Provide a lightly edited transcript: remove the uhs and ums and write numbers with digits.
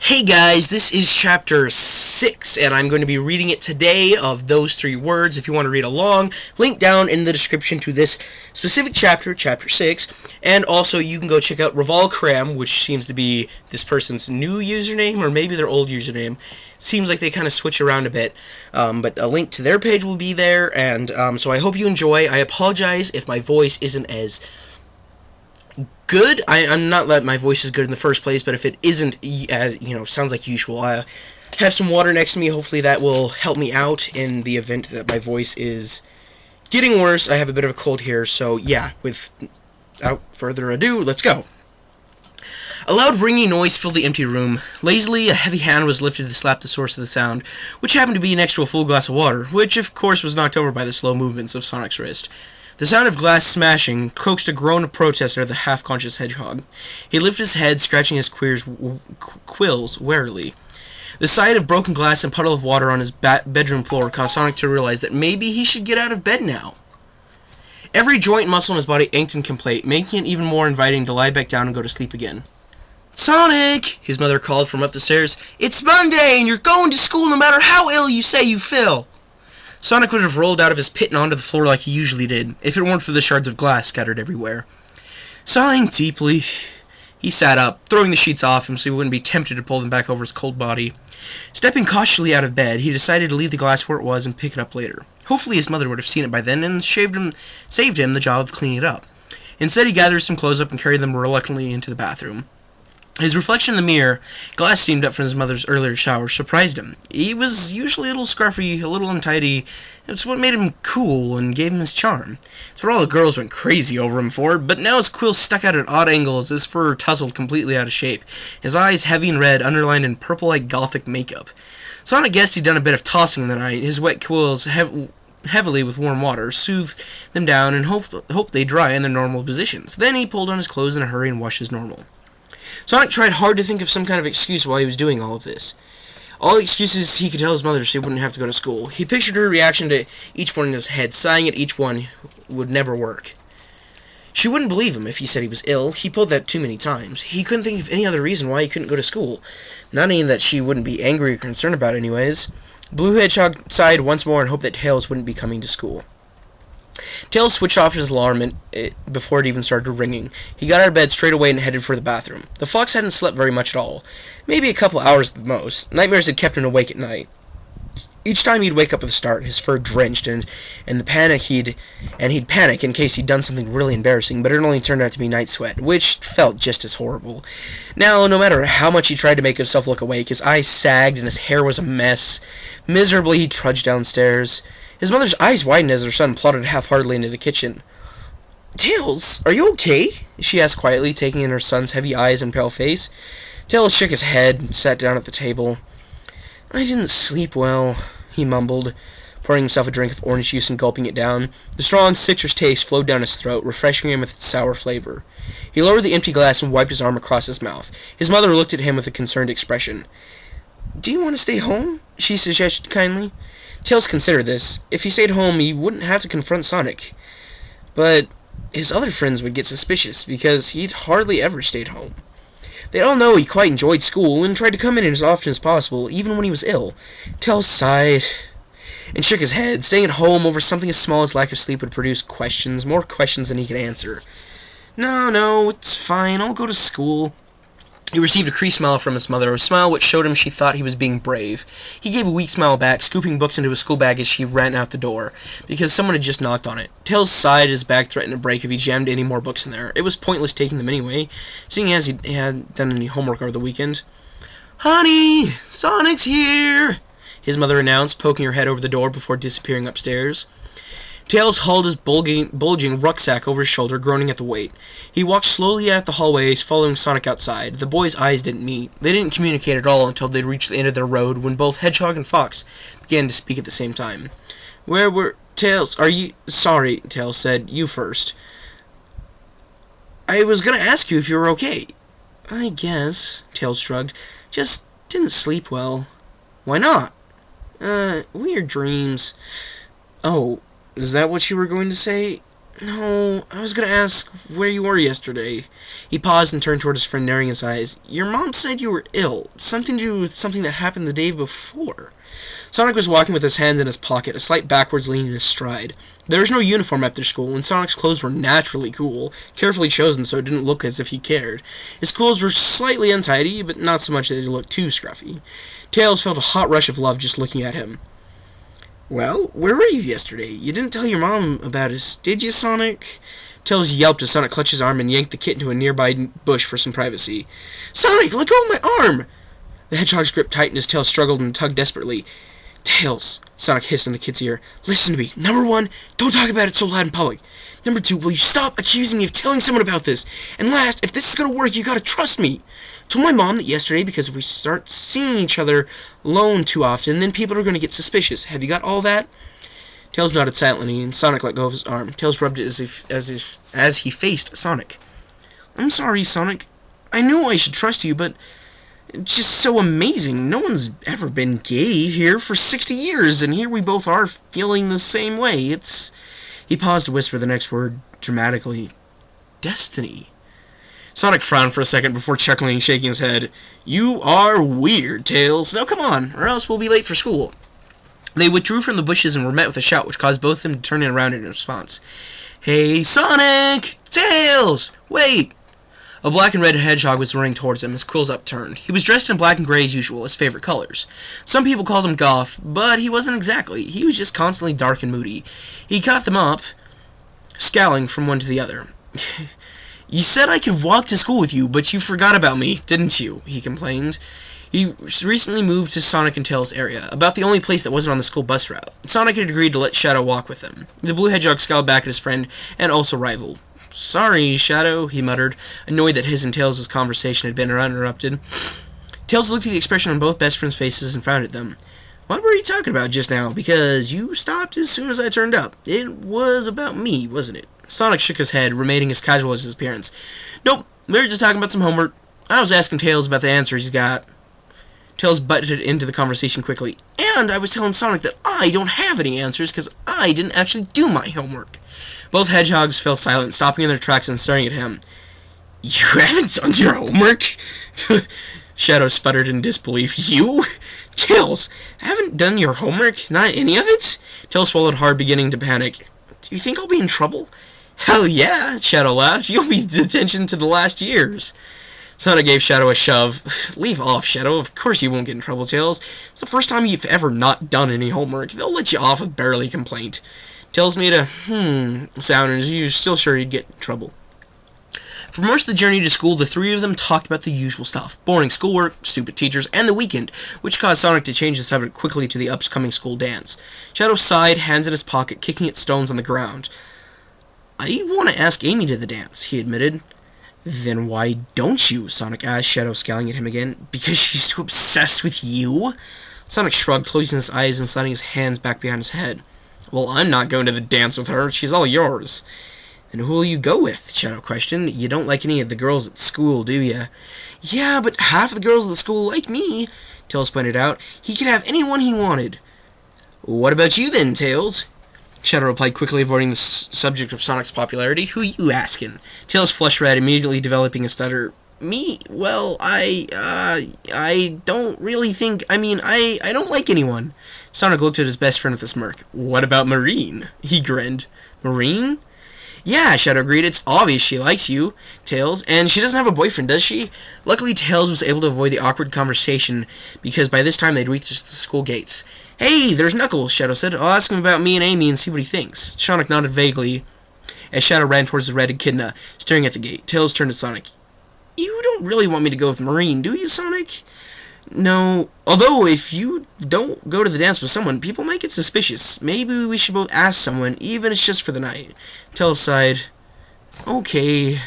Hey guys, this is chapter 6, and I'm going to be reading it today of those 3 words. If you want to read along, link down in the description to this specific chapter, chapter 6, and also you can go check out Revolcram, which seems to be this person's new username, or maybe their old username. Seems like they kind of switch around a bit, but a link to their page will be there, and so I hope you enjoy. I apologize if my voice isn't as good. I'm not that my voice is good in the first place, but if it isn't as, sounds like usual, I have some water next to me. Hopefully that will help me out in the event that my voice is getting worse. I have a bit of a cold here, so yeah, without further ado, let's go. A loud ringing noise filled the empty room. Lazily, a heavy hand was lifted to slap the source of the sound, which happened to be next to a full glass of water, which of course was knocked over by the slow movements of Sonic's wrist. The sound of glass smashing coaxed a groan of protest out of the half-conscious hedgehog. He lifted his head, scratching his quills warily. The sight of broken glass and puddle of water on his bedroom floor caused Sonic to realize that maybe he should get out of bed now. Every joint and muscle in his body ached in complaint, making it even more inviting to lie back down and go to sleep again. "Sonic!" his mother called from up the stairs. "It's Monday, and you're going to school no matter how ill you say you feel." Sonic would have rolled out of his pit and onto the floor like he usually did, if it weren't for the shards of glass scattered everywhere. Sighing deeply, he sat up, throwing the sheets off him so he wouldn't be tempted to pull them back over his cold body. Stepping cautiously out of bed, he decided to leave the glass where it was and pick it up later. Hopefully his mother would have seen it by then and saved him the job of cleaning it up. Instead, he gathered some clothes up and carried them reluctantly into the bathroom. His reflection in the mirror, glass steamed up from his mother's earlier shower, surprised him. He was usually a little scruffy, a little untidy. It's what made him cool and gave him his charm. It's what all the girls went crazy over him for, but now his quills stuck out at odd angles, his fur tousled completely out of shape, his eyes heavy and red, underlined in purple-like gothic makeup. Sonic guessed he'd done a bit of tossing in the night. His wet quills heavily with warm water, soothed them down, and hoped they'd dry in their normal positions. Then he pulled on his clothes in a hurry and washed as normal. Sonic tried hard to think of some kind of excuse while he was doing all of this. All the excuses he could tell his mother so he wouldn't have to go to school. He pictured her reaction to each one in his head, sighing at each one would never work. She wouldn't believe him if he said he was ill. He pulled that too many times. He couldn't think of any other reason why he couldn't go to school. Not any that she wouldn't be angry or concerned about anyways. Blue Hedgehog sighed once more and hoped that Tails wouldn't be coming to school. Tails switched off his alarm before it even started ringing. He got out of bed straight away and headed for the bathroom. The fox hadn't slept very much at all. Maybe a couple hours at the most. Nightmares had kept him awake at night. Each time he'd wake up with a start, his fur drenched, and he'd panic in case he'd done something really embarrassing, but it only turned out to be night sweat, which felt just as horrible. Now, no matter how much he tried to make himself look awake, his eyes sagged and his hair was a mess. Miserably, he trudged downstairs. His mother's eyes widened as her son plodded half-heartedly into the kitchen. "Tails, are you okay?" she asked quietly, taking in her son's heavy eyes and pale face. Tails shook his head and sat down at the table. "I didn't sleep well," he mumbled, pouring himself a drink of orange juice and gulping it down. The strong citrus taste flowed down his throat, refreshing him with its sour flavor. He lowered the empty glass and wiped his arm across his mouth. His mother looked at him with a concerned expression. "Do you want to stay home?" she suggested kindly. Tails considered this. If he stayed home, he wouldn't have to confront Sonic. But his other friends would get suspicious, because he'd hardly ever stayed home. They'd all know he quite enjoyed school, and tried to come in as often as possible, even when he was ill. Tails sighed and shook his head. Staying at home over something as small as lack of sleep would produce questions, more questions than he could answer. No, it's fine, I'll go to school." He received a creased smile from his mother, a smile which showed him she thought he was being brave. He gave a weak smile back, scooping books into his school bag as she ran out the door, because someone had just knocked on it. Tails sighed, his back threatened to break if he jammed any more books in there. It was pointless taking them anyway, seeing as he hadn't done any homework over the weekend. "Honey, Sonic's here," his mother announced, poking her head over the door before disappearing upstairs. Tails hauled his bulging rucksack over his shoulder, groaning at the weight. He walked slowly out the hallways, following Sonic outside. The boys' eyes didn't meet. They didn't communicate at all until they'd reached the end of their road, when both Hedgehog and Fox began to speak at the same time. "Where were... Tails, are you... Sorry," Tails said. "You first." "I was gonna ask you if you were okay." "I guess," Tails shrugged. "Just didn't sleep well." "Why not?" Weird dreams." "Oh, is that what you were going to say?" No, I was gonna ask where you were yesterday. He paused and turned toward his friend, narrowing his eyes. Your mom said you were ill. Something to do with something that happened the day before. Sonic was walking with his hands in his pocket, a slight backwards lean in his stride. There was no uniform at their school, and Sonic's clothes were naturally cool, carefully chosen so it didn't look as if he cared. His clothes were slightly untidy, but not so much that they looked too scruffy. Tails felt a hot rush of love just looking at him. Well, where were you yesterday? You didn't tell your mom about us, did you, Sonic? Tails yelped as Sonic clutched his arm and yanked the kit into a nearby bush for some privacy. Sonic, let go of my arm! The hedgehog's grip tightened as Tails struggled and tugged desperately. Tails, Sonic hissed in the kid's ear. Listen to me. Number 1, don't talk about it so loud in public. Number 2, will you stop accusing me of telling someone about this? And last, if this is gonna work, you gotta trust me. I told my mom that yesterday because if we start seeing each other alone too often, then people are gonna get suspicious. Have you got all that? Tails nodded silently, and Sonic let go of his arm. Tails rubbed it as he faced Sonic. I'm sorry, Sonic. I knew I should trust you, but it's just so amazing. No one's ever been gay here for 60 years, and here we both are feeling the same way. He paused to whisper the next word dramatically. Destiny. Sonic frowned for a second before chuckling and shaking his head. You are weird, Tails. Now come on, or else we'll be late for school. They withdrew from the bushes and were met with a shout which caused both of them to turn around in response. Hey, Sonic! Tails! Wait! A black and red hedgehog was running towards him, his quills upturned. He was dressed in black and gray as usual, his favorite colors. Some people called him goth, but he wasn't exactly. He was just constantly dark and moody. He caught them up, scowling from one to the other. You said I could walk to school with you, but you forgot about me, didn't you? He complained. He recently moved to Sonic and Tails' area, about the only place that wasn't on the school bus route. Sonic had agreed to let Shadow walk with them. The blue hedgehog scowled back at his friend, and also rivaled. Sorry, Shadow, he muttered, annoyed that his and Tails' conversation had been uninterrupted. Tails looked at the expression on both best friends' faces and frowned at them. What were you talking about just now? Because you stopped as soon as I turned up. It was about me, wasn't it? Sonic shook his head, remaining as casual as his appearance. Nope, we were just talking about some homework. I was asking Tails about the answers he's got. Tails butted into the conversation quickly. And I was telling Sonic that I don't have any answers because I didn't actually do my homework. Both hedgehogs fell silent, stopping in their tracks and staring at him. You haven't done your homework? Shadow sputtered in disbelief. You? Tails, haven't done your homework? Not any of it? Tails swallowed hard, beginning to panic. Do you think I'll be in trouble? Hell yeah, Shadow laughed. You'll be detention to the last years. Sonic gave Shadow a shove. Leave off, Shadow. Of course you won't get in trouble, Tails. It's the first time you've ever not done any homework. They'll let you off with barely a complaint. Tails made a sound, and he was still sure he'd get in trouble. For most of the journey to school, the three of them talked about the usual stuff. Boring schoolwork, stupid teachers, and the weekend, which caused Sonic to change the subject quickly to the upcoming school dance. Shadow sighed, hands in his pocket, kicking at stones on the ground. I want to ask Amy to the dance, he admitted. Then why don't you? Sonic asked, Shadow scowling at him again. Because she's too obsessed with you? Sonic shrugged, closing his eyes and sliding his hands back behind his head. Well, I'm not going to the dance with her. She's all yours. And who will you go with? Shadow questioned. You don't like any of the girls at school, do you? Yeah, but half of the girls at the school like me, Tails pointed out. He could have anyone he wanted. What about you then, Tails? Shadow replied quickly, avoiding the subject of Sonic's popularity. Who you asking? Tails flushed red, immediately developing a stutter. Me? Well, I don't really think... I don't like anyone. Sonic looked at his best friend with a smirk. What about Marine? He grinned. Marine? Yeah, Shadow agreed. It's obvious she likes you, Tails. And she doesn't have a boyfriend, does she? Luckily, Tails was able to avoid the awkward conversation, because by this time they'd reached the school gates. Hey, there's Knuckles, Shadow said. I'll ask him about me and Amy and see what he thinks. Sonic nodded vaguely as Shadow ran towards the red echidna, staring at the gate. Tails turned to Sonic. You don't really want me to go with Marine, do you, Sonic? No. Although, if you don't go to the dance with someone, people might get suspicious. Maybe we should both ask someone, even if it's just for the night. Tails sighed. Okay.